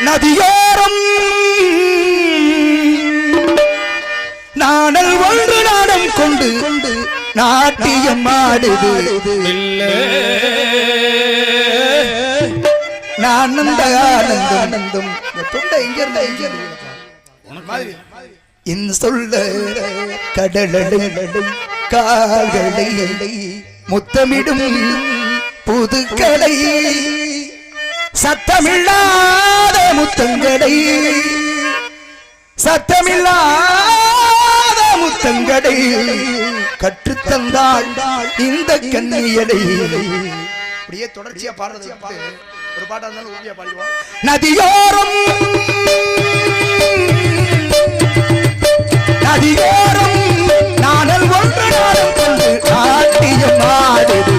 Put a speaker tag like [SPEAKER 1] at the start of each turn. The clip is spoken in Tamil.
[SPEAKER 1] நதியோரம் நாடல் ஒன்று நாடம் கொண்டு நாட்டியம் ஆடுது ஆனந்த ஆனந்தம் தொண்டை இங்க சொல்ல கடலடை கால்களை முத்தமிடும் புதுக்கடை சத்தமில்லாத முத்தங்கடை சத்தமில்லாத முத்தங்கடை கற்றுத்தந்தாள் இந்த கண்ணியடை. அப்படியே தொடர்ச்சியா பாடுறது ஒரு பாட்டா இருந்தாலும் உறுதியா பாடுவோம். நதியோரம் நதியோரம் நாடல் ஒன்று நாடம் கொண்டு நாட்டியம் ஆடுது